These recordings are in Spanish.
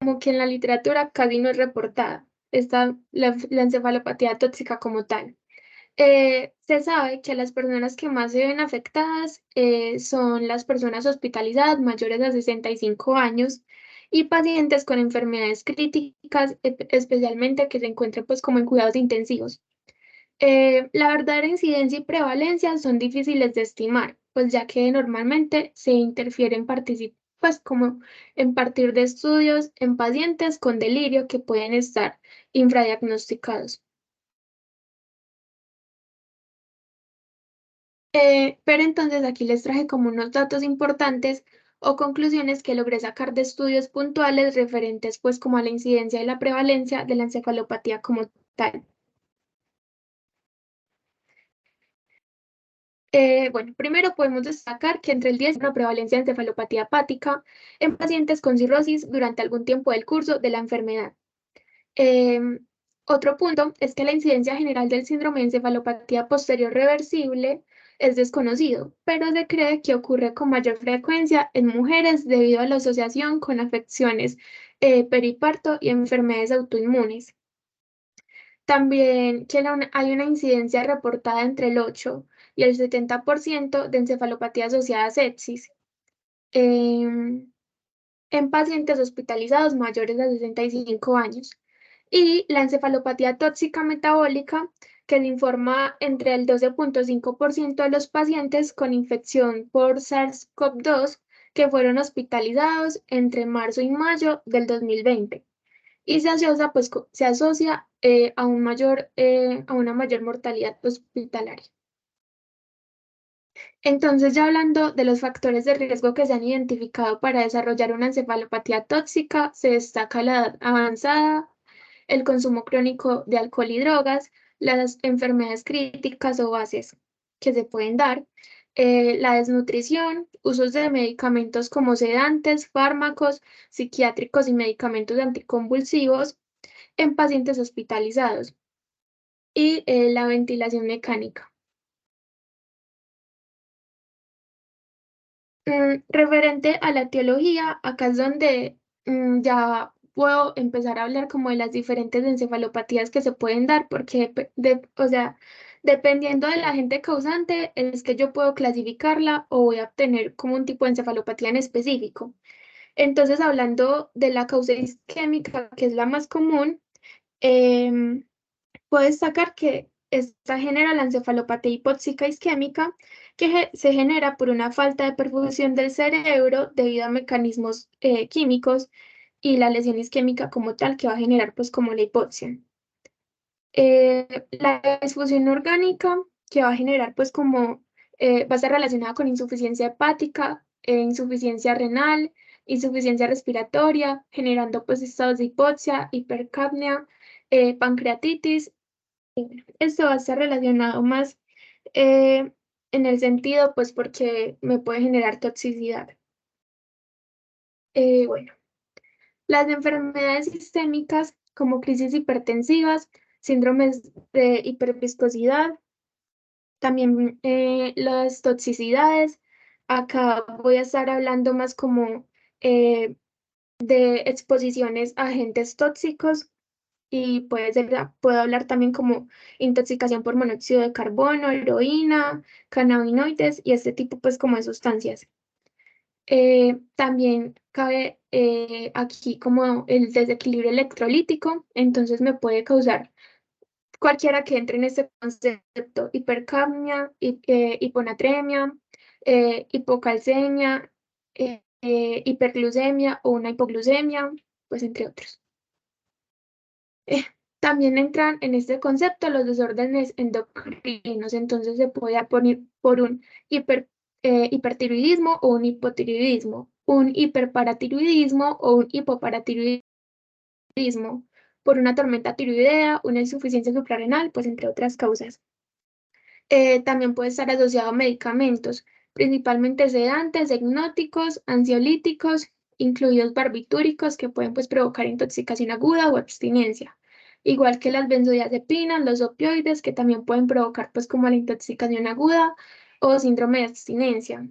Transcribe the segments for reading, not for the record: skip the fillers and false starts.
como que en la literatura casi no es reportada la encefalopatía tóxica como tal. Se sabe que las personas que más se ven afectadas son las personas hospitalizadas mayores de 65 años y pacientes con enfermedades críticas, especialmente que se encuentren pues como en cuidados intensivos. La verdadera incidencia y prevalencia son difíciles de estimar, pues ya que normalmente se interfiere pues como en partir de estudios en pacientes con delirio que pueden estar infradiagnosticados. Pero entonces aquí les traje como unos datos importantes o conclusiones que logré sacar de estudios puntuales referentes pues como a la incidencia y la prevalencia de la encefalopatía como tal. Bueno, primero podemos destacar que entre el 10 y una prevalencia de encefalopatía hepática en pacientes con cirrosis durante algún tiempo del curso de la enfermedad. Em, Otro punto es que la incidencia general del síndrome de encefalopatía posterior reversible es desconocido, pero se cree que ocurre con mayor frecuencia en mujeres debido a la asociación con afecciones periparto y enfermedades autoinmunes. También que hay una incidencia reportada entre el 8 y el 70% de encefalopatía asociada a sepsis em, en pacientes hospitalizados mayores de 65 años. Y la encefalopatía tóxica metabólica, que le informa entre el 12,5% de los pacientes con infección por SARS-CoV-2 que fueron hospitalizados entre marzo y mayo del 2020 y se asocia a una mayor mortalidad hospitalaria. Entonces, ya hablando de los factores de riesgo que se han identificado para desarrollar una encefalopatía tóxica, se destaca la edad avanzada, el consumo crónico de alcohol y drogas, las enfermedades críticas o bases que se pueden dar, la desnutrición, usos de medicamentos como sedantes, fármacos psiquiátricos y medicamentos anticonvulsivos en pacientes hospitalizados y la ventilación mecánica. Referente a la teología, acá es donde ya puedo empezar a hablar como de las diferentes encefalopatías que se pueden dar, porque o sea, dependiendo de la agente causante, es que yo puedo clasificarla o voy a obtener como un tipo de encefalopatía en específico. Entonces, hablando de la causa isquémica, que es la más común, em, puedo destacar que esta genera la encefalopatía hipóxica isquémica, que se genera por una falta de perfusión del cerebro debido a mecanismos químicos y la lesión isquémica como tal que va a generar pues como la hipoxia. La disfunción orgánica que va a generar pues como va a estar relacionada con insuficiencia hepática, insuficiencia renal, insuficiencia respiratoria, generando pues estados de hipoxia, hipercapnia, pancreatitis. Esto va a estar relacionado más eh, en el sentido, pues porque me puede generar toxicidad. Bueno, las enfermedades sistémicas como crisis hipertensivas, síndromes de hiperviscosidad, también las toxicidades. Acá voy a estar hablando más como eh, de exposiciones a agentes tóxicos y puedo hablar también como intoxicación por monóxido de carbono, heroína, cannabinoides y este tipo pues como de sustancias. También cabe aquí como el desequilibrio electrolítico, entonces me puede causar cualquiera que entre en este concepto, hipercapnia, hiponatremia, hipocalcemia, hiperglucemia o una hipoglucemia, pues entre otros. Eh, También entran en este concepto los desórdenes endocrinos, entonces se puede poner por un hipertiroidismo o un hipotiroidismo, un hiperparatiroidismo o un hipoparatiroidismo, por una tormenta tiroidea, una insuficiencia suprarrenal, pues entre otras causas. También puede estar asociado a medicamentos, principalmente sedantes, hipnóticos, ansiolíticos, incluidos barbitúricos que pueden pues, provocar intoxicación aguda o abstinencia, igual que las benzodiazepinas, los opioides que también pueden provocar pues como la intoxicación aguda o síndrome de abstinencia.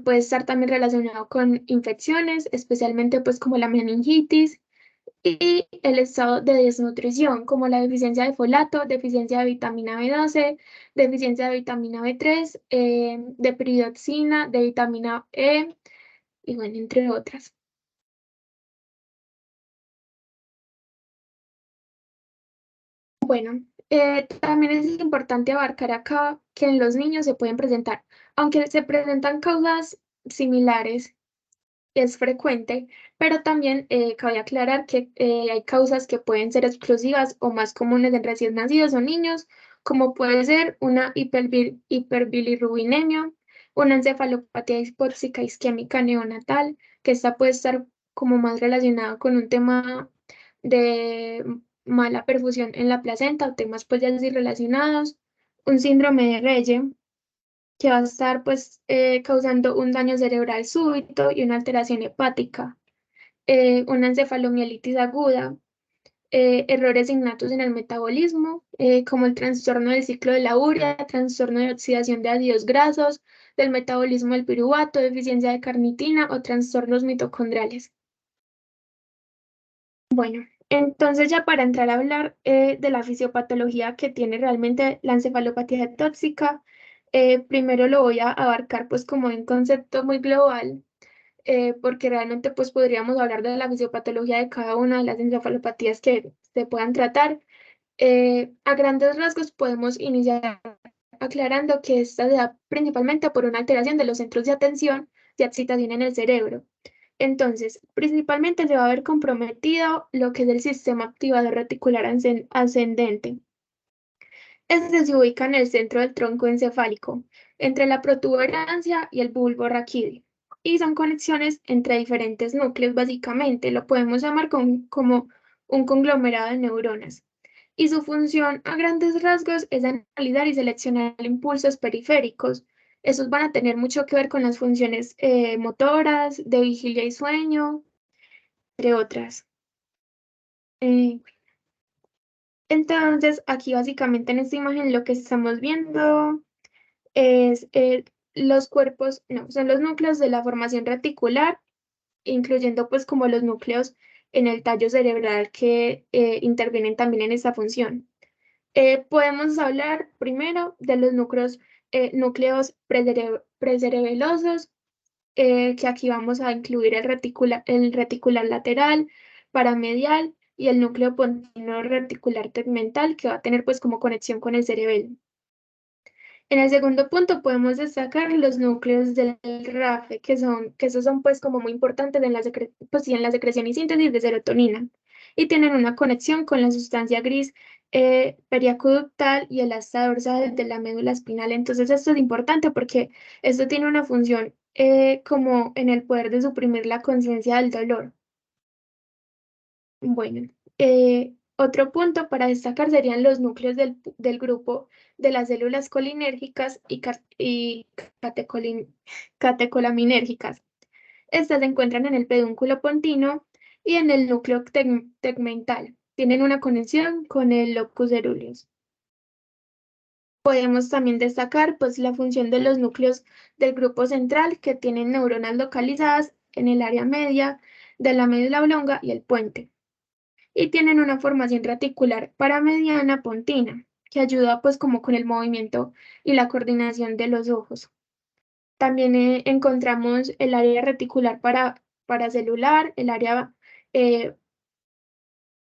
Puede estar también relacionado con infecciones, especialmente pues como la meningitis y el estado de desnutrición, como la deficiencia de folato, deficiencia de vitamina B12, deficiencia de vitamina B3, de peridoxina, de vitamina E y bueno, entre otras. Bueno, también es importante abarcar acá que en los niños se pueden presentar, aunque se presentan causas similares, es frecuente, pero también cabe aclarar que hay causas que pueden ser exclusivas o más comunes en recién nacidos o niños, como puede ser una hiperbilirrubinemia, una encefalopatía hispóxica isquémica neonatal, que esta puede estar como más relacionada con un tema de mala perfusión en la placenta o temas pues ya así relacionados, un síndrome de Reye, que va a estar pues causando un daño cerebral súbito y una alteración hepática, una encefalomielitis aguda, errores innatos en el metabolismo, como el trastorno del ciclo de la urea, trastorno de oxidación de ácidos grasos, del metabolismo del piruvato, deficiencia de carnitina o trastornos mitocondriales. Bueno, entonces ya para entrar a hablar de la fisiopatología que tiene realmente la encefalopatía tóxica, primero lo voy a abarcar pues como un concepto muy global, porque realmente pues podríamos hablar de la fisiopatología de cada una de las encefalopatías que se puedan tratar. A grandes rasgos podemos iniciar aclarando que esta se da principalmente por una alteración de los centros de atención y excitación en el cerebro. Entonces, principalmente se va a ver comprometido lo que es el sistema activador reticular ascendente. Este se ubica en el centro del tronco encefálico, entre la protuberancia y el bulbo raquídeo. Y son conexiones entre diferentes núcleos, básicamente. Lo podemos llamar como un conglomerado de neuronas. Y su función a grandes rasgos es analizar y seleccionar impulsos periféricos. Esos van a tener mucho que ver con las funciones motoras, de vigilia y sueño, entre otras. Eh, entonces, aquí básicamente en esta imagen lo que estamos viendo es los cuerpos, no, son los núcleos de la formación reticular, incluyendo pues como los núcleos en el tallo cerebral que intervienen también en esta función. Podemos hablar primero de los núcleos precerebelosos, que aquí vamos a incluir el reticular lateral, paramedial y el núcleo pontino reticular tegmental, que va a tener pues como conexión con el cerebelo. En el segundo punto podemos destacar los núcleos del RAFE, que esos son pues como muy importantes en pues, sí, en la secreción y síntesis de serotonina y tienen una conexión con la sustancia gris periacuductal y el asta dorsal de la médula espinal. Entonces esto es importante porque esto tiene una función como en el poder de suprimir la conciencia del dolor. Bueno, otro punto para destacar serían los núcleos del grupo de las células colinérgicas y catecolaminérgicas. Estas se encuentran en el pedúnculo pontino y en el núcleo tegmental. Tienen una conexión con el locus coeruleus. Podemos también destacar pues, la función de los núcleos del grupo central que tienen neuronas localizadas en el área media de la médula oblonga y el puente, y tienen una formación reticular paramediana pontina, que ayuda pues como con el movimiento y la coordinación de los ojos. También encontramos el área reticular paracelular, el área eh,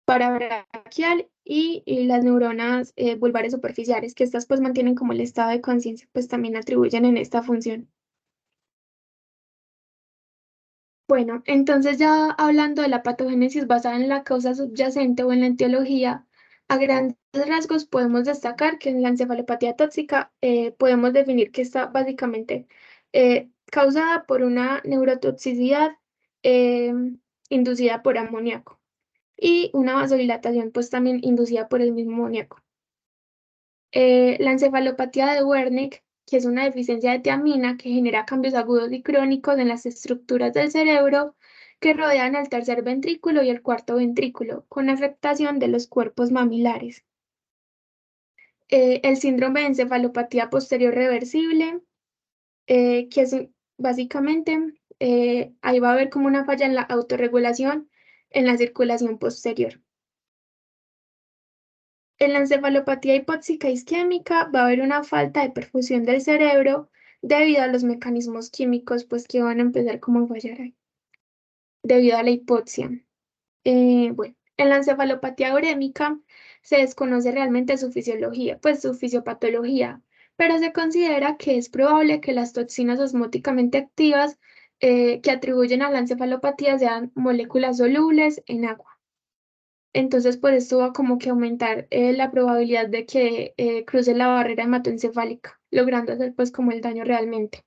parabraquial y las neuronas vulvares superficiales, que estas pues mantienen como el estado de conciencia, pues también atribuyen en esta función. Bueno, entonces ya hablando de la patogénesis basada en la causa subyacente o en la etiología, a grandes rasgos podemos destacar que en la encefalopatía tóxica podemos definir que está básicamente causada por una neurotoxicidad eh, inducida por amoníaco y una vasodilatación pues también inducida por el mismo amoníaco. La encefalopatía de Wernicke, que es una deficiencia de tiamina que genera cambios agudos y crónicos en las estructuras del cerebro que rodean el tercer ventrículo y el cuarto ventrículo, con afectación de los cuerpos mamilares. El síndrome de encefalopatía posterior reversible, que es Básicamente, ahí va a haber como una falla en la autorregulación en la circulación posterior. En la encefalopatía hipóxica isquémica va a haber una falta de perfusión del cerebro debido a los mecanismos químicos pues, que van a empezar como a fallar ahí, debido a la hipoxia. Bueno, en la encefalopatía urémica se desconoce realmente su fisiología, pues su fisiopatología, pero se considera que es probable que las toxinas osmóticamente activas que atribuyen a la encefalopatía sean moléculas solubles en agua. Entonces, por esto va como que aumentar la probabilidad de que cruce la barrera hematoencefálica, logrando hacer pues como el daño realmente.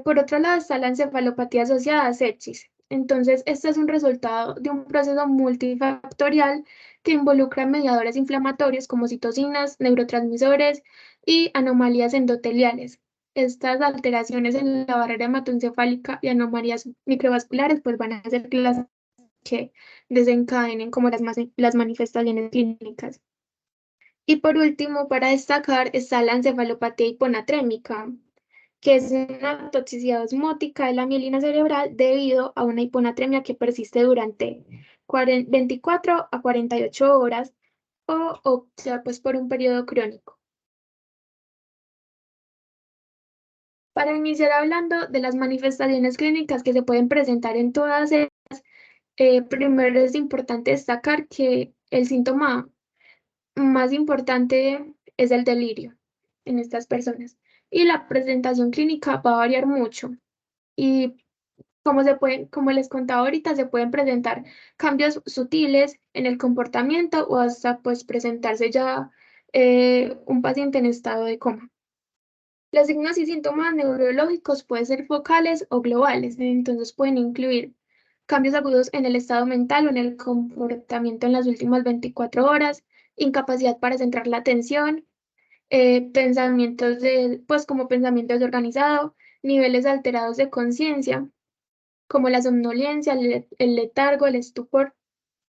Por otro lado está la encefalopatía asociada a sepsis. Entonces, este es un resultado de un proceso multifactorial que involucra mediadores inflamatorios como citocinas, neurotransmisores y anomalías endoteliales. Estas alteraciones en la barrera hematoencefálica y anomalías microvasculares pues van a ser las que desencadenen como las manifestaciones clínicas. Y por último, para destacar, está la encefalopatía hiponatrémica, que es una toxicidad osmótica de la mielina cerebral debido a una hiponatremia que persiste durante 24 a 48 horas o sea, pues por un periodo crónico. Para iniciar hablando de las manifestaciones clínicas que se pueden presentar en todas ellas, primero es importante destacar que el síntoma más importante es el delirio en estas personas y la presentación clínica va a variar mucho. Y como les contaba ahorita, se pueden presentar cambios sutiles en el comportamiento o hasta pues presentarse ya un paciente en estado de coma. Los signos y síntomas neurológicos pueden ser focales o globales, entonces pueden incluir cambios agudos en el estado mental o en el comportamiento en las últimas 24 horas, incapacidad para centrar la atención, pues como pensamiento desorganizado, niveles alterados de conciencia, como la somnolencia, el letargo, el estupor,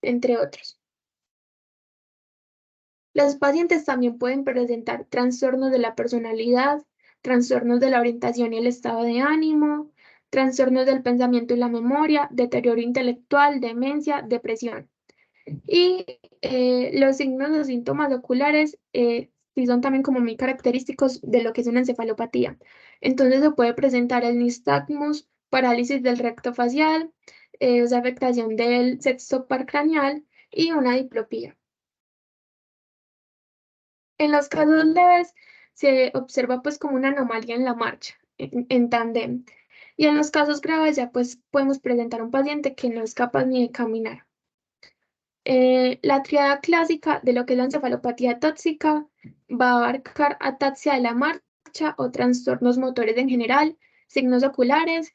entre otros. Los pacientes también pueden presentar trastornos de la personalidad, trastornos de la orientación y el estado de ánimo, trastornos del pensamiento y la memoria, deterioro intelectual, demencia, depresión. Y los signos o síntomas oculares sí son también como muy característicos de lo que es una encefalopatía. Entonces se puede presentar el nistagmus, parálisis del recto facial, o sea, afectación del sexto par craneal y una diplopía. En los casos leves se observa pues como una anomalía en la marcha, en tándem. Y en los casos graves ya pues podemos presentar un paciente que no es capaz ni de caminar. La triada clásica de lo que es la encefalopatía tóxica va a abarcar ataxia de la marcha o trastornos motores en general, signos oculares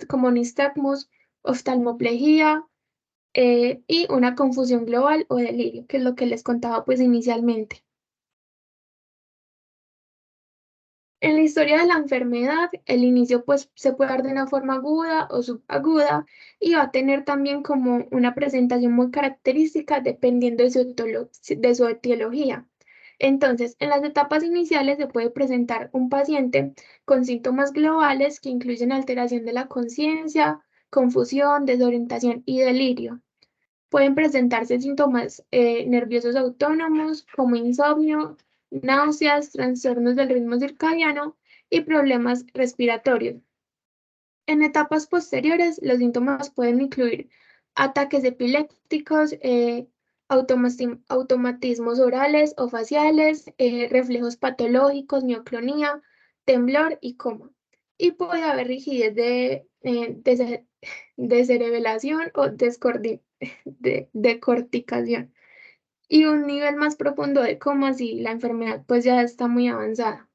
como nistagmus, oftalmoplegia y una confusión global o delirio, que es lo que les contaba pues inicialmente. En la historia de la enfermedad, el inicio pues se puede dar de una forma aguda o subaguda y va a tener también como una presentación muy característica dependiendo de su etiología. Entonces, en las etapas iniciales se puede presentar un paciente con síntomas globales que incluyen alteración de la conciencia, confusión, desorientación y delirio. Pueden presentarse síntomas nerviosos autónomos como insomnio, náuseas, trastornos del ritmo circadiano y problemas respiratorios. En etapas posteriores, los síntomas pueden incluir ataques epilépticos, automatismos orales o faciales, reflejos patológicos, mioclonía, temblor y coma. Y puede haber rigidez de cerebelación o de corticación y un nivel más profundo de coma si la enfermedad pues ya está muy avanzada.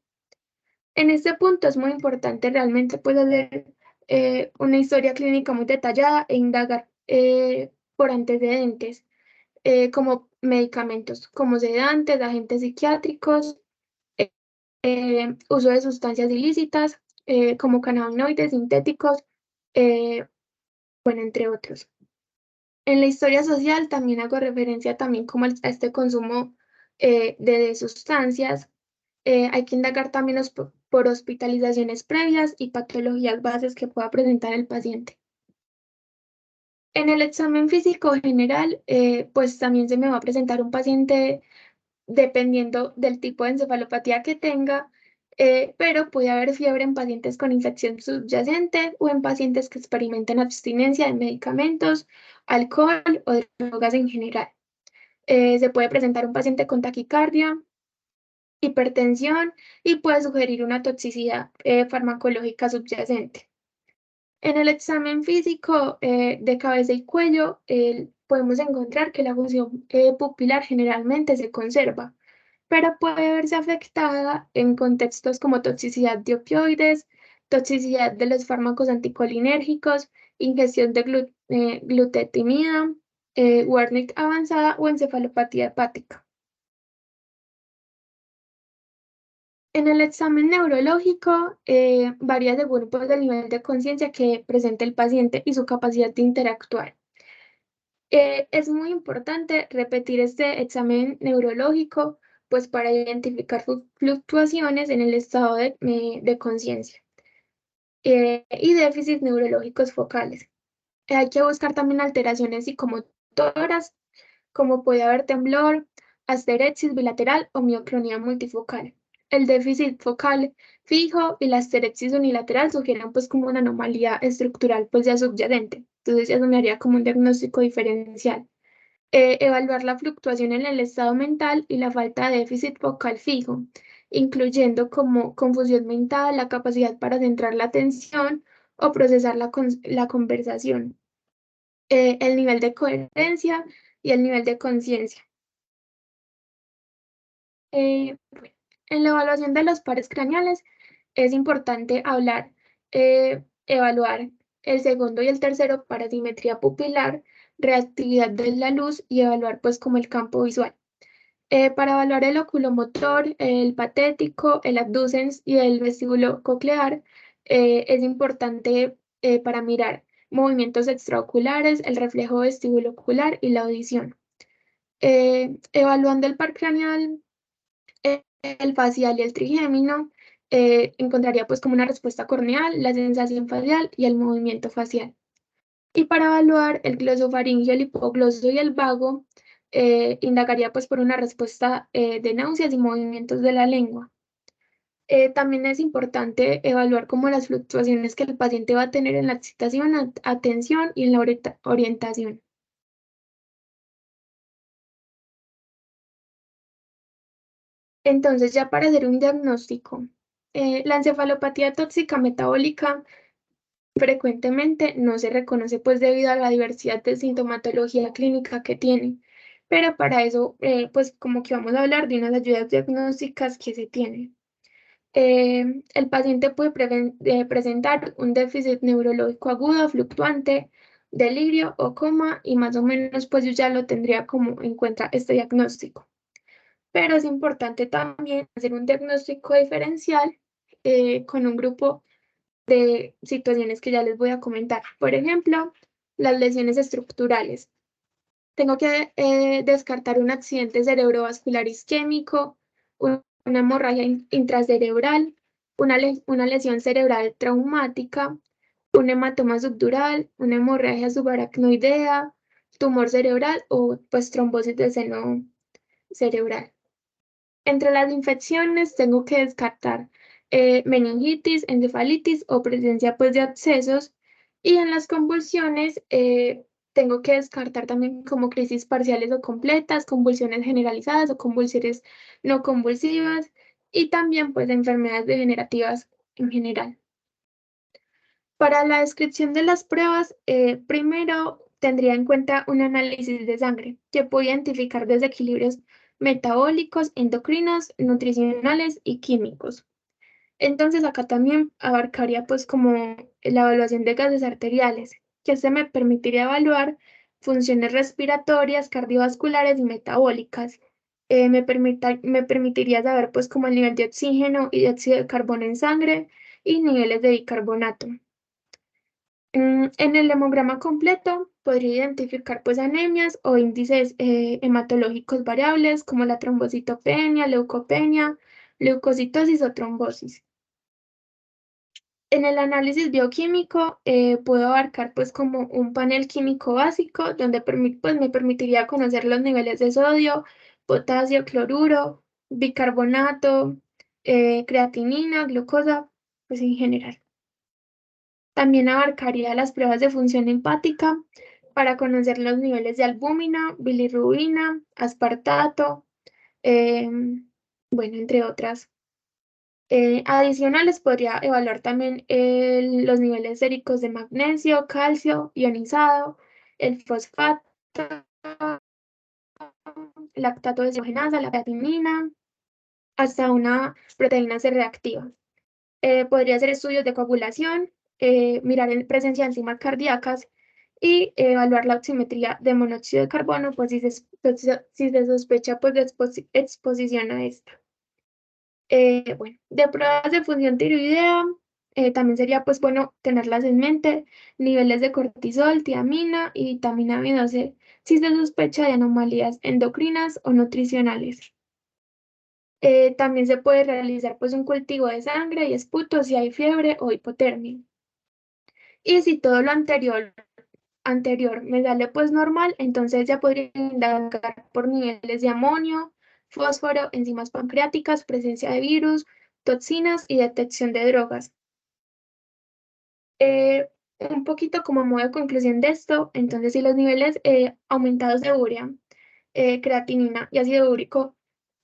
En este punto es muy importante realmente pues hacer una historia clínica muy detallada e indagar por antecedentes como medicamentos, como sedantes, agentes psiquiátricos, uso de sustancias ilícitas como cannabinoides sintéticos, bueno, entre otros. En la historia social también hago referencia también como a este consumo de sustancias Hay que indagar también por hospitalizaciones previas y patologías bases que pueda presentar el paciente. En el examen físico general, pues también se me va a presentar un paciente dependiendo del tipo de encefalopatía que tenga, pero puede haber fiebre en pacientes con infección subyacente o en pacientes que experimenten abstinencia de medicamentos, alcohol o de drogas en general. Se puede presentar un paciente con taquicardia, hipertensión y puede sugerir una toxicidad farmacológica subyacente. En el examen físico de cabeza y cuello podemos encontrar que la función pupilar generalmente se conserva, pero puede verse afectada en contextos como toxicidad de opioides, toxicidad de los fármacos anticolinérgicos, ingestión de glutetimida, Wernicke avanzada o encefalopatía hepática. En el examen neurológico varía según pues, el nivel de conciencia que presenta el paciente y su capacidad de interactuar. Es muy importante repetir este examen neurológico pues, para identificar fluctuaciones en el estado de conciencia y déficits neurológicos focales. Hay que buscar también alteraciones psicomotoras, como puede haber temblor, asterexis bilateral o mioclonía multifocal. El déficit focal fijo y la asterexis unilateral sugieren pues como una anomalía estructural pues ya subyacente. Entonces eso me haría como un diagnóstico diferencial. Evaluar la fluctuación en el estado mental y la falta de déficit focal fijo, incluyendo como confusión mental, la capacidad para centrar la atención o procesar la conversación, el nivel de coherencia y el nivel de conciencia. Bueno, en la evaluación de los pares craneales es importante evaluar el segundo y el tercero para simetría pupilar, reactividad de la luz y evaluar pues como el campo visual. Para evaluar el oculomotor, el patético, el abducens y el vestíbulo coclear, es importante para mirar movimientos extraoculares, el reflejo vestibulocular y la audición. Evaluando el par craneal, el facial y el trigémino, encontraría pues como una respuesta corneal, la sensación facial y el movimiento facial. Y para evaluar el glosofaringio, el hipogloso y el vago, indagaría pues por una respuesta de náuseas y movimientos de la lengua. También es importante evaluar como las fluctuaciones que el paciente va a tener en la excitación, atención y en la orientación. Entonces, ya para hacer un diagnóstico, la encefalopatía tóxica metabólica frecuentemente no se reconoce pues debido a la diversidad de sintomatología clínica que tiene, pero para eso pues como que vamos a hablar de unas ayudas diagnósticas que se tienen. El paciente puede presentar un déficit neurológico agudo, fluctuante, delirio o coma y más o menos pues yo ya lo tendría como en cuenta este diagnóstico. Pero es importante también hacer un diagnóstico diferencial con un grupo de situaciones que ya les voy a comentar. Por ejemplo, las lesiones estructurales. Tengo que descartar un accidente cerebrovascular isquémico, una hemorragia intracerebral, una lesión cerebral traumática, un hematoma subdural, una hemorragia subaracnoidea, tumor cerebral o pues trombosis de seno cerebral. Entre las infecciones tengo que descartar meningitis, encefalitis o presencia pues, de abscesos. Y en las convulsiones tengo que descartar también como crisis parciales o completas, convulsiones generalizadas o convulsiones no convulsivas y también pues enfermedades degenerativas en general. Para la descripción de las pruebas, primero tendría en cuenta un análisis de sangre que puede identificar desequilibrios metabólicos, endocrinos, nutricionales y químicos. Entonces acá también abarcaría pues como la evaluación de gases arteriales, que se me permitiría evaluar funciones respiratorias, cardiovasculares y metabólicas. Me permitiría saber pues como el nivel de oxígeno y dióxido de carbono en sangre y niveles de bicarbonato. En el hemograma completo podría identificar pues anemias o índices hematológicos variables como la trombocitopenia, leucopenia, leucocitosis o trombosis. En el análisis bioquímico puedo abarcar pues como un panel químico básico donde pues, me permitiría conocer los niveles de sodio, potasio, cloruro, bicarbonato, creatinina, glucosa, pues en general. También abarcaría las pruebas de función hepática para conocer los niveles de albúmina, bilirrubina, aspartato, bueno, entre otras. Adicionales, podría evaluar también los niveles séricos de magnesio, calcio, ionizado, el fosfato, lactato deshidrogenasa, la creatinina, hasta una proteína C reactiva. Podría hacer estudios de coagulación, mirar en presencia de enzimas cardíacas y evaluar la oximetría de monóxido de carbono, pues si se sospecha pues, de exposición a esta. Bueno, de pruebas de función tiroidea, también sería pues bueno tenerlas en mente, niveles de cortisol, tiamina y vitamina B12, si se sospecha de anomalías endocrinas o nutricionales. También se puede realizar pues un cultivo de sangre y esputo si hay fiebre o hipotermia. Y si todo lo anterior me sale pues normal, entonces ya podría indagar por niveles de amonio, fósforo, enzimas pancreáticas, presencia de virus, toxinas y detección de drogas. Un poquito como modo de conclusión de esto, entonces si los niveles aumentados de urea, creatinina y ácido úrico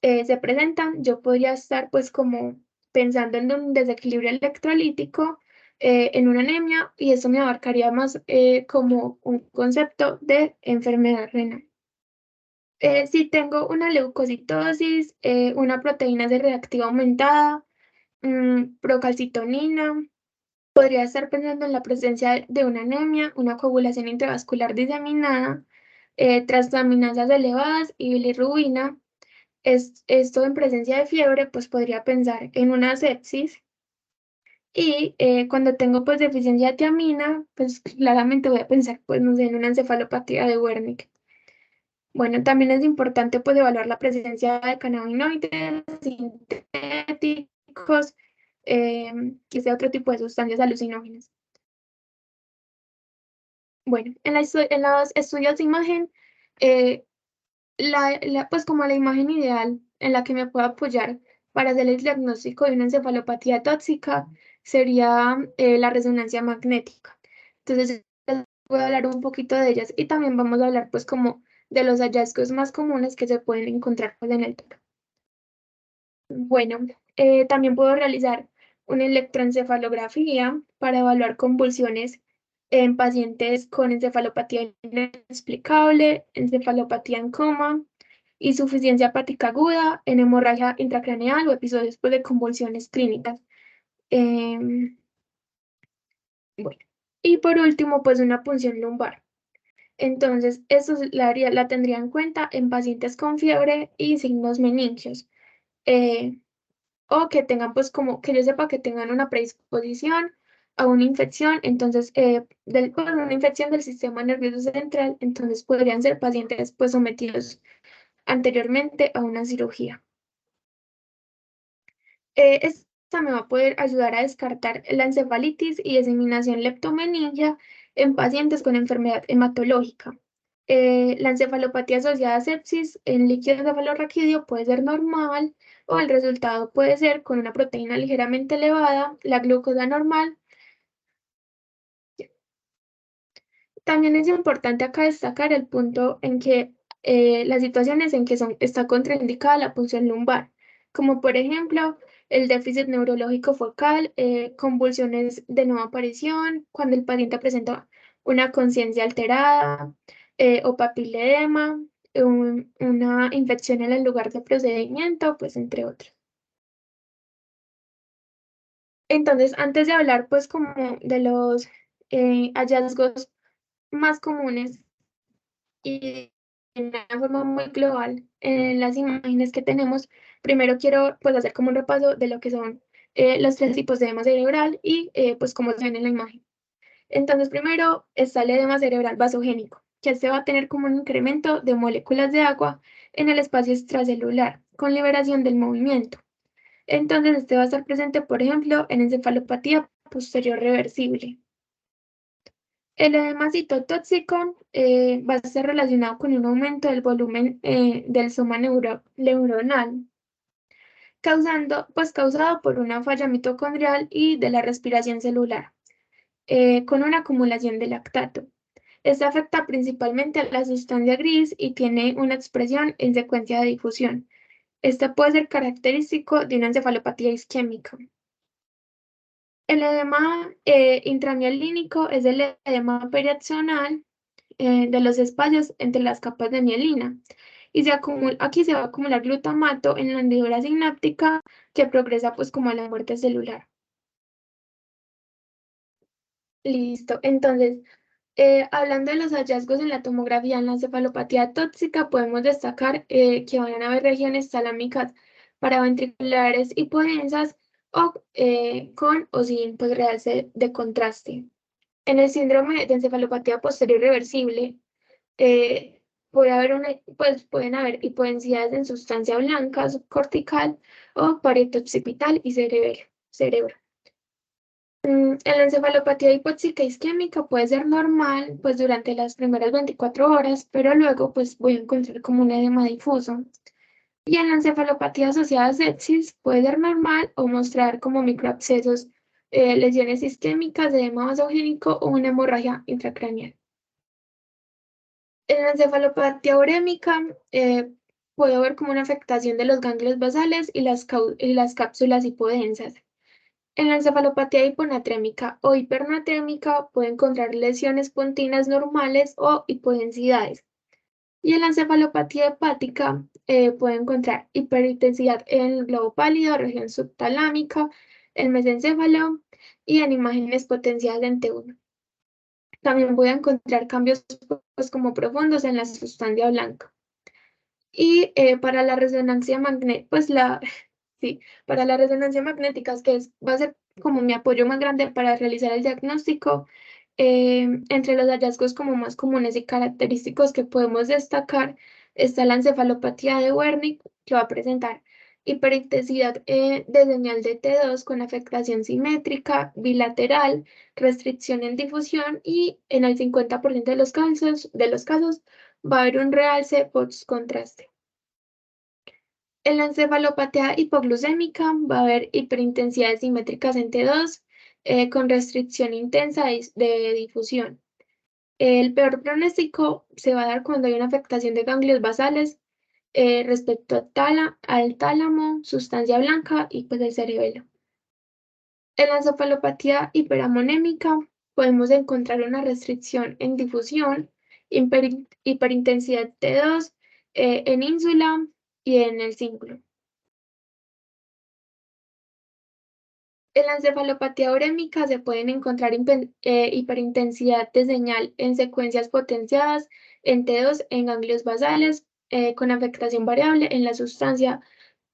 se presentan, yo podría estar pues como pensando en un desequilibrio electrolítico, en una anemia, y eso me abarcaría más como un concepto de enfermedad renal. Si tengo una leucocitosis, una proteína C reactiva aumentada, procalcitonina, podría estar pensando en la presencia de una anemia, una coagulación intravascular diseminada, transaminasas elevadas y bilirrubina. Esto en presencia de fiebre, pues podría pensar en una sepsis. Y cuando tengo pues deficiencia de tiamina, pues claramente voy a pensar pues no sé, en una encefalopatía de Wernicke. Bueno, también es importante pues evaluar la presencia de cannabinoides sintéticos y ese otro tipo de sustancias alucinógenas. Bueno, en los estudios de imagen, eh, pues como la imagen ideal en la que me puedo apoyar para hacer el diagnóstico de una encefalopatía tóxica sería la resonancia magnética. Entonces, voy a hablar un poquito de ellas y también vamos a hablar pues como de los hallazgos más comunes que se pueden encontrar pues, en el tórax. Bueno, también puedo realizar una electroencefalografía para evaluar convulsiones en pacientes con encefalopatía inexplicable, encefalopatía en coma, insuficiencia hepática aguda, en hemorragia intracraneal o episodios pues, de convulsiones clínicas. Em, bueno, y por último, pues una punción lumbar. Entonces, esto la tendría en cuenta en pacientes con fiebre y signos meningios. Eh, o que tengan, pues, como que yo sepa que tengan una predisposición a una infección, entonces, pues, una infección del sistema nervioso central, entonces podrían ser pacientes, pues, sometidos anteriormente a una cirugía. Esta me va a poder ayudar a descartar la encefalitis y diseminación leptomeningia en pacientes con enfermedad hematológica. La encefalopatía asociada a sepsis en líquido encefalorraquídeo puede ser normal o el resultado puede ser con una proteína ligeramente elevada, la glucosa normal. También es importante acá destacar el punto en que las situaciones en que está contraindicada la punción lumbar, como por ejemplo el déficit neurológico focal, convulsiones de nueva aparición, cuando el paciente presenta una conciencia alterada o papiledema, una infección en el lugar de procedimiento, pues entre otros. Entonces, antes de hablar pues como de los hallazgos más comunes y de una forma muy global en las imágenes que tenemos, primero quiero pues hacer como un repaso de lo que son los tres tipos de edema cerebral y pues cómo se ven en la imagen. Entonces, primero está el edema cerebral vasogénico, que se va a tener como un incremento de moléculas de agua en el espacio extracelular con liberación del movimiento. Entonces, este va a estar presente, por ejemplo, en encefalopatía posterior reversible. El edema citotóxico va a estar relacionado con un aumento del volumen del soma neuronal, causado por una falla mitocondrial y de la respiración celular, con una acumulación de lactato. Esta afecta principalmente a la sustancia gris y tiene una expresión en secuencia de difusión. Este puede ser característico de una encefalopatía isquémica. El edema intramielínico es el edema periaxonal de los espacios entre las capas de mielina. Y aquí se va a acumular glutamato en la hendidura sináptica que progresa pues como a la muerte celular. Listo. Entonces, hablando de los hallazgos en la tomografía en la encefalopatía tóxica, podemos destacar que van a haber regiones talámicas paraventriculares hipodensas o con o sin pues, realce de contraste. En el síndrome de encefalopatía posterior reversible, pueden haber hipodensidades en sustancia blanca subcortical o pared occipital y cerebro. En la encefalopatía hipóxica isquémica puede ser normal pues durante las primeras 24 horas, pero luego pues voy a encontrar como un edema difuso. Y en la encefalopatía asociada a sepsis puede ser normal o mostrar como microabscesos, lesiones isquémicas, edema vasogénico o una hemorragia intracraneal. En la encefalopatía urémica puede haber como una afectación de los ganglios basales y las cápsulas hipodensas. En la encefalopatía hiponatrémica o hipernatrémica puede encontrar lesiones pontinas normales o hipodensidades. Y en la encefalopatía hepática puede encontrar hiperintensidad en el globo pálido, región subtalámica, el mesencéfalo y en imágenes potenciadas en T1. También voy a encontrar cambios pues, como profundos en la sustancia blanca. Y para la resonancia magnética, pues sí, para la resonancia magnética, va a ser como mi apoyo más grande para realizar el diagnóstico, entre los hallazgos como más comunes y característicos que podemos destacar, está la encefalopatía de Wernicke, que va a presentar hiperintensidad de señal de T2 con afectación simétrica, bilateral, restricción en difusión y en el 50% de los casos va a haber un realce post-contraste. En la encefalopatía hipoglucémica va a haber hiperintensidades simétricas en T2 con restricción intensa de difusión. El peor pronóstico se va a dar cuando hay una afectación de ganglios basales respecto al tálamo, sustancia blanca y pues el cerebelo. En la encefalopatía hiperamonémica podemos encontrar una restricción en difusión, hiperintensidad T2 en ínsula y en el cíngulo. En la encefalopatía urémica se pueden encontrar hiperintensidad de señal en secuencias potenciadas en T2 en ganglios basales con afectación variable en la sustancia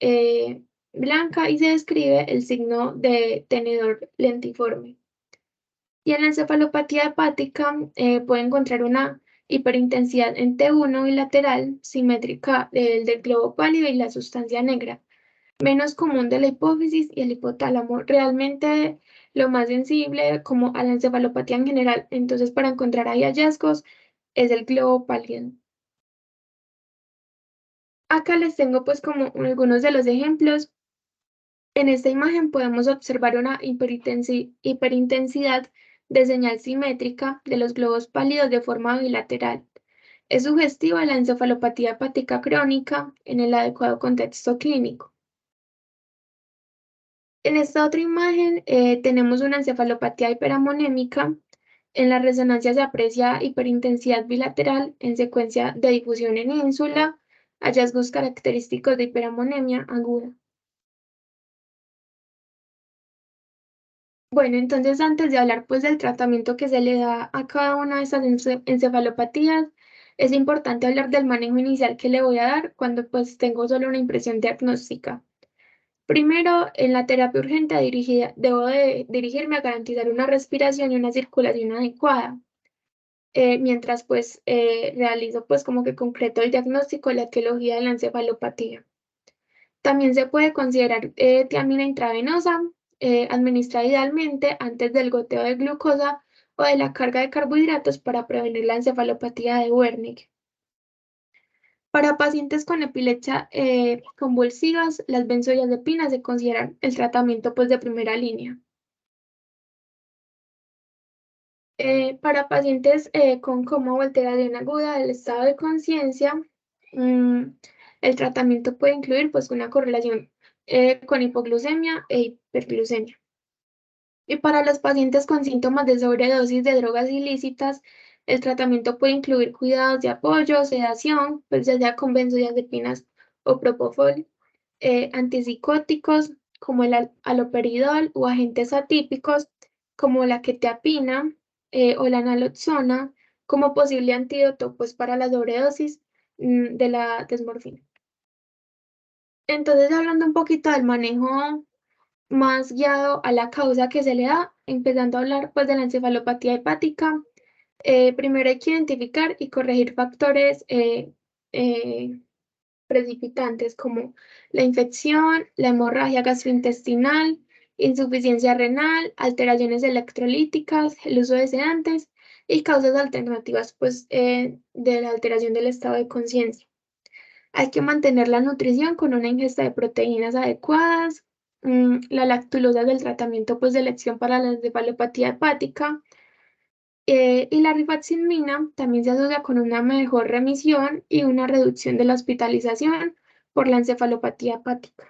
eh, blanca y se describe el signo de tenedor lentiforme. Y en la encefalopatía hepática puede encontrar una hiperintensidad en T1 bilateral simétrica del globo pálido y la sustancia negra menos común de la hipófisis y el hipotálamo. Realmente lo más sensible como a la encefalopatía en general. Entonces, para encontrar ahí hallazgos es el globo pálido. Acá les tengo pues como algunos de los ejemplos. En esta imagen podemos observar una hiperintensidad de señal simétrica de los globos pálidos de forma bilateral. Es sugestiva la encefalopatía hepática crónica en el adecuado contexto clínico. En esta otra imagen tenemos una encefalopatía hiperamonémica. En la resonancia se aprecia hiperintensidad bilateral en secuencia de difusión en ínsula, hallazgos característicos de hiperamonemia aguda. Bueno, entonces antes de hablar pues del tratamiento que se le da a cada una de estas encefalopatías, es importante hablar del manejo inicial que le voy a dar cuando pues tengo solo una impresión diagnóstica. Primero, en la terapia urgente debo de dirigirme a garantizar una respiración y una circulación adecuada, mientras pues realizo pues como que concreto el diagnóstico de la etiología de la encefalopatía. También se puede considerar tiamina intravenosa, administrada idealmente antes del goteo de glucosa o de la carga de carbohidratos para prevenir la encefalopatía de Wernicke. Para pacientes con epilepsia convulsivas, las benzodiazepinas se consideran el tratamiento pues, de primera línea. Para pacientes con coma o alteración aguda del estado de conciencia, mm, el tratamiento puede incluir pues, una correlación con hipoglucemia e hiperglucemia. Y para los pacientes con síntomas de sobredosis de drogas ilícitas, el tratamiento puede incluir cuidados de apoyo, sedación, pues ya sea con benzodiazepinas o propofol, antipsicóticos como el haloperidol o agentes atípicos como la quetiapina o la naloxona como posible antídoto pues, para la sobredosis de la desmorfina. Entonces, hablando un poquito del manejo más guiado a la causa que se le da, empezando a hablar pues de la encefalopatía hepática. Primero hay que identificar y corregir factores eh, precipitantes como la infección, la hemorragia gastrointestinal, insuficiencia renal, alteraciones electrolíticas, el uso de sedantes y causas alternativas pues, de la alteración del estado de conciencia. Hay que mantener la nutrición con una ingesta de proteínas adecuadas. La lactulosa es el tratamiento pues, de elección para la encefalopatía hepática. Y la rifaximirina también se asocia con una mejor remisión y una reducción de la hospitalización por la encefalopatía hepática.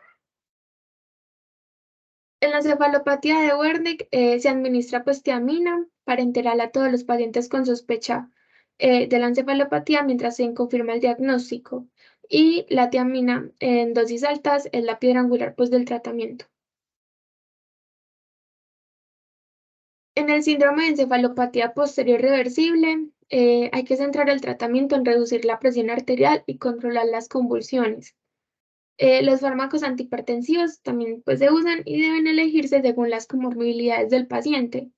En la encefalopatía de Wernicke se administra pues tiamina parenteral a todos los pacientes con sospecha de la encefalopatía mientras se confirma el diagnóstico. Y la tiamina en dosis altas es la piedra angular pues, del tratamiento. En el síndrome de encefalopatía posterior reversible, hay que centrar el tratamiento en reducir la presión arterial y controlar las convulsiones. Los fármacos antihipertensivos también pues, se usan y deben elegirse según las comorbilidades del paciente.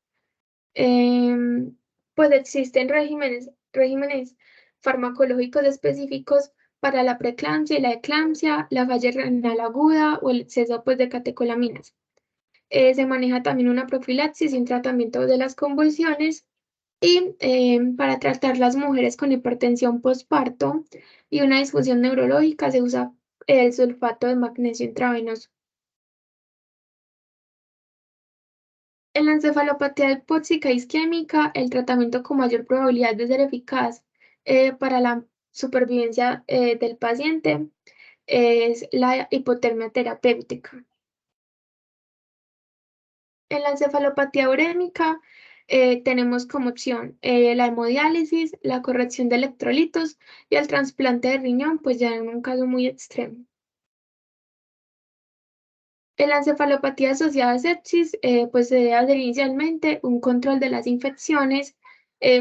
Em, pues existen regímenes farmacológicos específicos para la preeclampsia y la eclampsia, la falla renal aguda o el exceso pues, de catecolaminas. Se maneja también una profilaxis y un tratamiento de las convulsiones y para tratar las mujeres con hipertensión postparto y una disfunción neurológica se usa el sulfato de magnesio intravenoso. En la encefalopatía hipóxica isquémica, el tratamiento con mayor probabilidad de ser eficaz para la supervivencia del paciente es la hipotermia terapéutica. En la encefalopatía urémica tenemos como opción la hemodiálisis, la corrección de electrolitos y el trasplante de riñón, pues ya en un caso muy extremo. En la encefalopatía asociada a sepsis, pues se debe hacer inicialmente un control de las infecciones,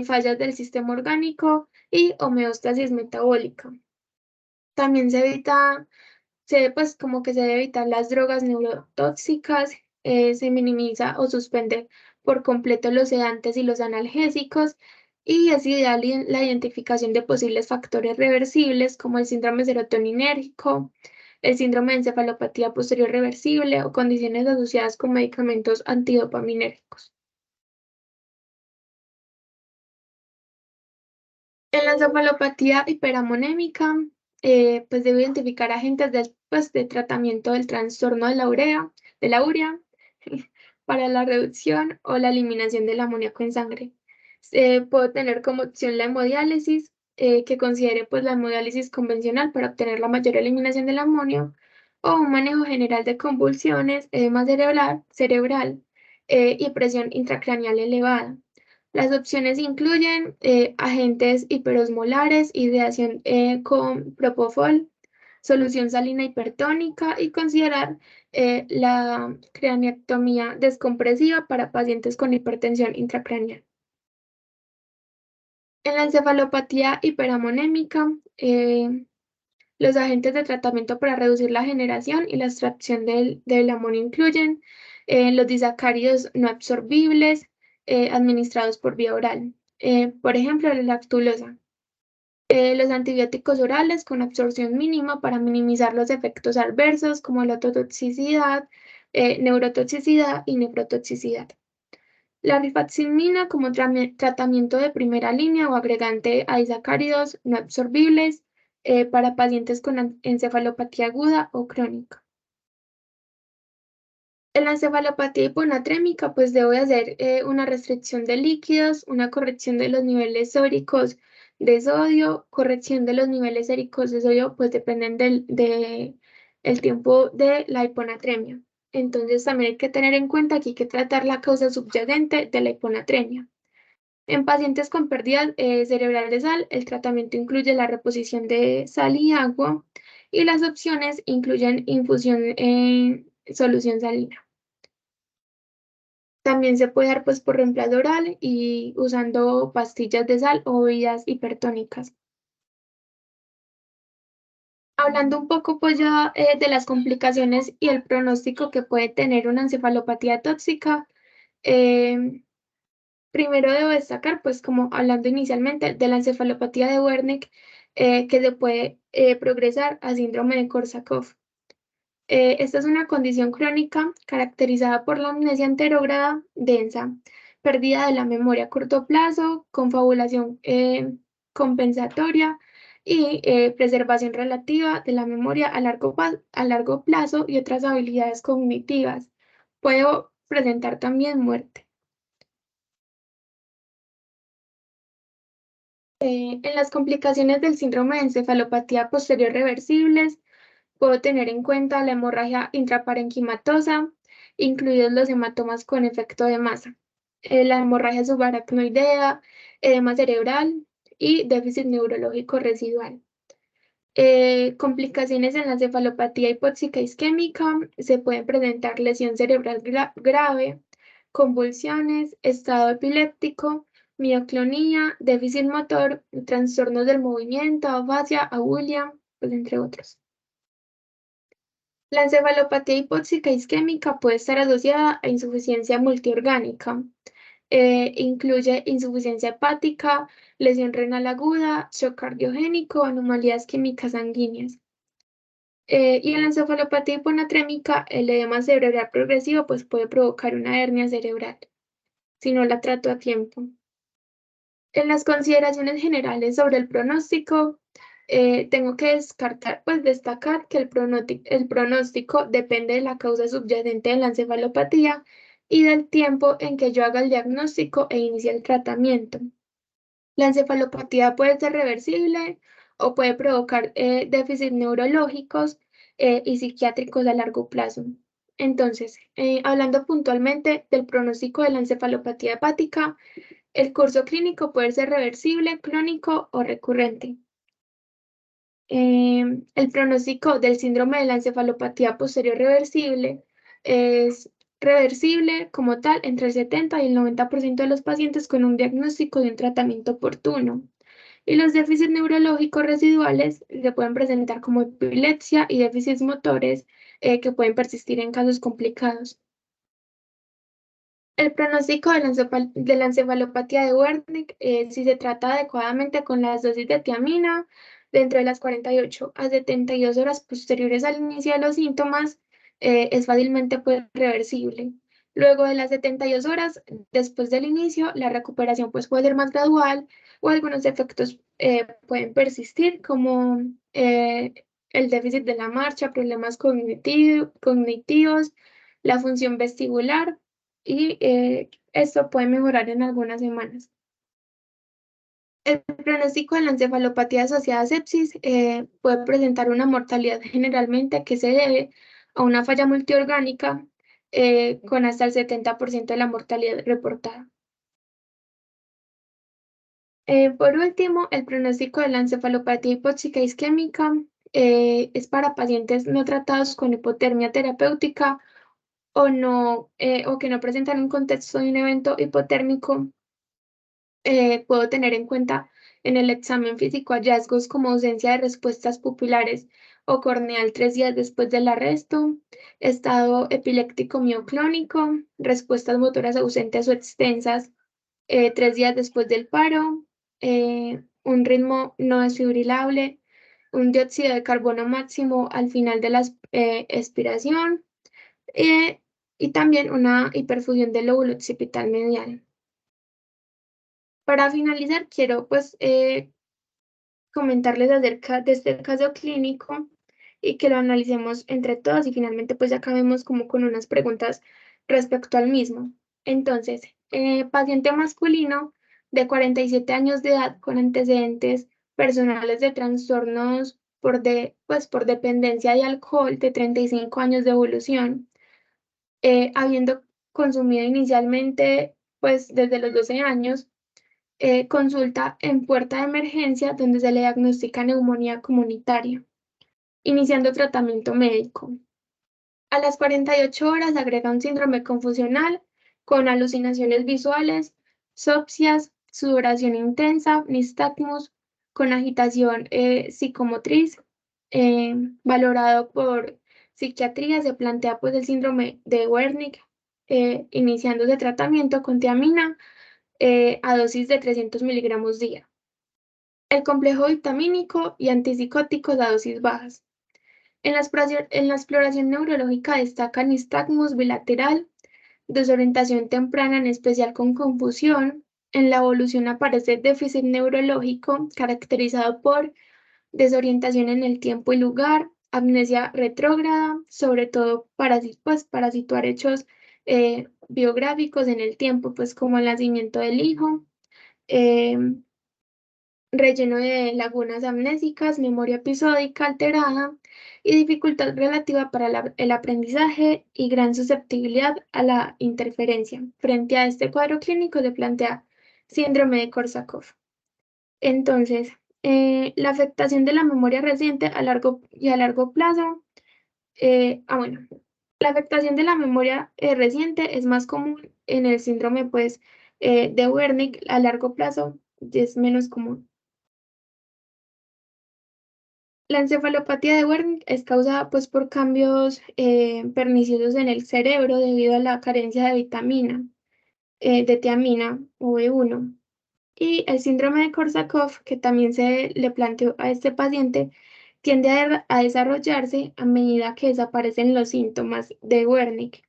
fallas del sistema orgánico y homeostasis metabólica. También pues como que se debe evitar las drogas neurotóxicas, se minimiza o suspende por completo los sedantes y los analgésicos, y es ideal la identificación de posibles factores reversibles como el síndrome serotoninérgico, el síndrome de encefalopatía posterior reversible o condiciones asociadas con medicamentos antidopaminérgicos. En la encefalopatía hiperamonémica, pues debe identificar agentes pues, de tratamiento del trastorno de la urea, para la reducción o la eliminación del amoníaco en sangre. Puedo tener como opción la hemodiálisis, que considere pues, la hemodiálisis convencional para obtener la mayor eliminación del amonio, o un manejo general de convulsiones, edema cerebral y presión intracraneal elevada. Las opciones incluyen agentes hiperosmolares, ideación con propofol, solución salina hipertónica y considerar la craneectomía descompresiva para pacientes con hipertensión intracraneal. En la encefalopatía hiperamonémica, los agentes de tratamiento para reducir la generación y la extracción del amonio incluyen los disacáridos no absorbibles administrados por vía oral, por ejemplo, la lactulosa. Los antibióticos orales con absorción mínima para minimizar los efectos adversos como la ototoxicidad, neurotoxicidad y nefrotoxicidad. La rifaximirna como tratamiento de primera línea o agregante a disacáridos no absorbibles para pacientes con encefalopatía aguda o crónica. En la encefalopatía hiponatrémica, pues debo de hacer una restricción de líquidos, una corrección de los niveles sóricos de sodio, corrección de los niveles séricos de sodio, pues dependen el tiempo de la hiponatremia. Entonces también hay que tener en cuenta que hay que tratar la causa subyacente de la hiponatremia. En pacientes con pérdida cerebral de sal, el tratamiento incluye la reposición de sal y agua y las opciones incluyen infusión en solución salina. También se puede dar pues por reemplazo oral y usando pastillas de sal o bebidas hipertónicas. Hablando un poco pues ya de las complicaciones y el pronóstico que puede tener una encefalopatía tóxica, eh, primero debo destacar pues como hablando inicialmente de la encefalopatía de Wernicke, que se puede progresar a síndrome de Korsakoff. Esta es una condición crónica caracterizada por la amnesia anterógrada densa, pérdida de la memoria a corto plazo, confabulación compensatoria y preservación relativa de la memoria a largo plazo y otras habilidades cognitivas. Puede presentar también muerte. En las complicaciones del síndrome de encefalopatía posterior reversibles, puedo tener en cuenta la hemorragia intraparenquimatosa, incluidos los hematomas con efecto de masa, la hemorragia subaracnoidea, edema cerebral y déficit neurológico residual. Complicaciones en la encefalopatía hipóxica isquémica, se pueden presentar lesión cerebral grave, convulsiones, estado epiléptico, mioclonía, déficit motor, trastornos del movimiento, afasia, abulia, pues entre otros. La encefalopatía hipóxica isquémica puede estar asociada a insuficiencia multiorgánica. Incluye insuficiencia hepática, lesión renal aguda, shock cardiogénico, anomalías químicas sanguíneas. Y en la encefalopatía hiponatrémica, el edema cerebral progresivo pues, puede provocar una hernia cerebral si no la trato a tiempo. En las consideraciones generales sobre el pronóstico, tengo que descartar, pues destacar que el pronóstico depende de la causa subyacente de la encefalopatía y del tiempo en que yo haga el diagnóstico e inicie el tratamiento. La encefalopatía puede ser reversible o puede provocar déficits neurológicos y psiquiátricos a largo plazo. Entonces, hablando puntualmente del pronóstico de la encefalopatía hepática, el curso clínico puede ser reversible, crónico o recurrente. El pronóstico del síndrome de la encefalopatía posterior reversible es reversible como tal entre el 70 y el 90% de los pacientes con un diagnóstico y un tratamiento oportuno. Y los déficits neurológicos residuales se pueden presentar como epilepsia y déficits motores que pueden persistir en casos complicados. El pronóstico de la encefalopatía de Wernicke, si se trata adecuadamente con las dosis de tiamina, dentro de las 48 a 72 horas posteriores al inicio de los síntomas, es fácilmente pues, reversible. Luego de las 72 horas después del inicio, la recuperación pues, puede ser más gradual o algunos efectos pueden persistir, como el déficit de la marcha, problemas cognitivos, la función vestibular y esto puede mejorar en algunas semanas. El pronóstico de la encefalopatía asociada a sepsis puede presentar una mortalidad generalmente que se debe a una falla multiorgánica con hasta el 70% de la mortalidad reportada. Por último, el pronóstico de la encefalopatía hipóxica isquémica es para pacientes no tratados con hipotermia terapéutica o que no presentan un contexto de un evento hipotérmico. Puedo tener en cuenta en el examen físico hallazgos como ausencia de respuestas pupilares o corneal 3 días después del arresto, estado epiléptico mioclónico, respuestas motoras ausentes o extensas 3 días después del paro, un ritmo no desfibrilable, un dióxido de carbono máximo al final de la expiración eh, y también una hiperfusión del lóbulo occipital medial. Para finalizar, quiero pues comentarles acerca de este caso clínico y que lo analicemos entre todos y finalmente pues ya acabemos como con unas preguntas respecto al mismo. Entonces, paciente masculino de 47 años de edad con antecedentes personales de trastornos por dependencia de alcohol de 35 años de evolución, habiendo consumido inicialmente pues desde los 12 años, consulta en puerta de emergencia donde se le diagnostica neumonía comunitaria, iniciando tratamiento médico. A las 48 horas agrega un síndrome confusional con alucinaciones visuales, sopsias, sudoración intensa, nistagmus, con agitación psicomotriz, valorado por psiquiatría, se plantea pues el síndrome de Wernicke, iniciándose tratamiento con tiamina a dosis de 300 miligramos día. El complejo vitamínico y antipsicóticos a dosis bajas. En la exploración neurológica destaca nistagmus bilateral, desorientación temprana, en especial con confusión. En la evolución aparece déficit neurológico caracterizado por desorientación en el tiempo y lugar, amnesia retrógrada, sobre todo para situar hechos biográficos en el tiempo, pues como el nacimiento del hijo. em, Relleno de lagunas amnésicas, memoria episódica alterada y dificultad relativa para el aprendizaje y gran susceptibilidad a la interferencia. Frente a este cuadro clínico se plantea síndrome de Korsakoff. Entonces, la afectación de la memoria reciente a largo plazo, bueno, la afectación de la memoria reciente es más común en el síndrome pues, de Wernicke. A largo plazo es menos común. La encefalopatía de Wernicke es causada pues, por cambios perniciosos en el cerebro debido a la carencia de vitamina, de tiamina o B1. Y el síndrome de Korsakoff, que también se le planteó a este paciente, tiende a desarrollarse a medida que desaparecen los síntomas de Wernicke.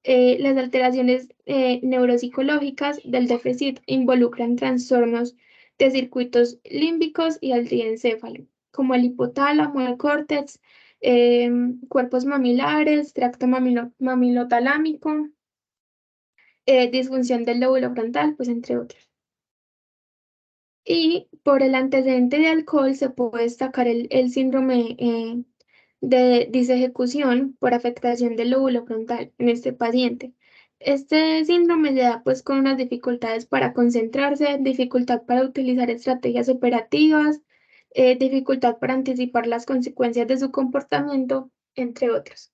Las alteraciones neuropsicológicas del déficit involucran trastornos de circuitos límbicos y el diencéfalo, como el hipotálamo, el córtex, cuerpos mamilares, tracto mamilotalámico, disfunción del lóbulo frontal, pues entre otros. Y por el antecedente de alcohol se puede destacar el síndrome de disejecución por afectación del lóbulo frontal en este paciente. Este síndrome se da pues con unas dificultades para concentrarse, dificultad para utilizar estrategias operativas, dificultad para anticipar las consecuencias de su comportamiento, entre otros.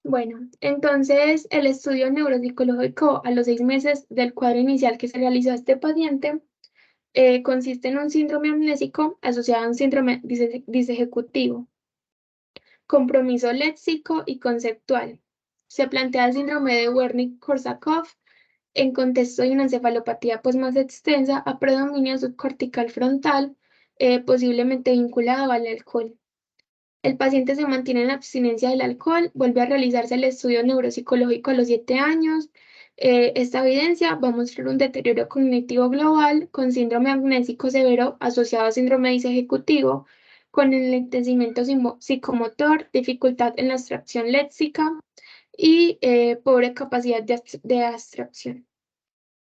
Bueno, entonces el estudio neuropsicológico a los 6 meses del cuadro inicial que se realizó a este paciente consiste en un síndrome amnésico asociado a un síndrome disejecutivo, compromiso léxico y conceptual. Se plantea el síndrome de Wernicke-Korsakoff en contexto de una encefalopatía pues, más extensa a predominio subcortical frontal, posiblemente vinculado al alcohol. El paciente se mantiene en la abstinencia del alcohol, vuelve a realizarse el estudio neuropsicológico a los 7 años. Esta evidencia va a mostrar un deterioro cognitivo global con síndrome amnésico severo asociado a síndrome disejecutivo, con enlentecimiento psicomotor, dificultad en la abstracción léxica y pobre capacidad de abstracción.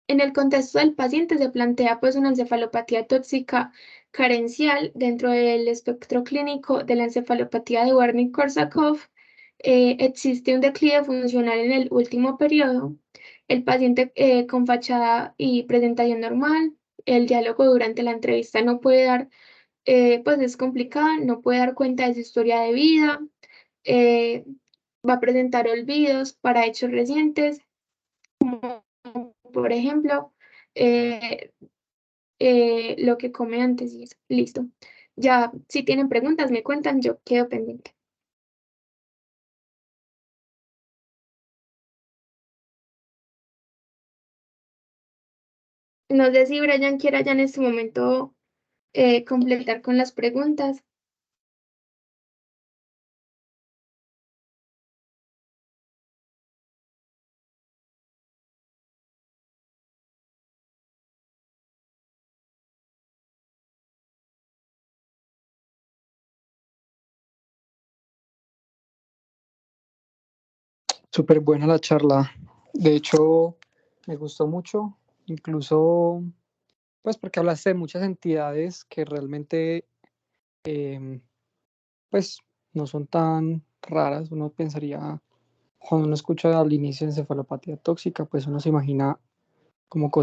En el contexto del paciente se plantea pues una encefalopatía tóxica carencial dentro del espectro clínico de la encefalopatía de Wernicke-Korsakoff. Existe un declive funcional en el último periodo. El paciente con fachada y presentación normal. El diálogo durante la entrevista no puede dar, pues es complicado, no puede dar cuenta de su historia de vida. eh, Va a presentar olvidos para hechos recientes, por ejemplo, eh, lo que come antes y eso. Listo. Ya, si tienen preguntas, me cuentan, yo quedo pendiente. No sé si Brian quiera ya en este momento completar con las preguntas. Súper buena la charla. De hecho, me gustó mucho, incluso, pues porque hablaste de muchas entidades que realmente, eh, pues, no son tan raras. Uno pensaría, cuando uno escucha al inicio encefalopatía tóxica, pues uno se imagina como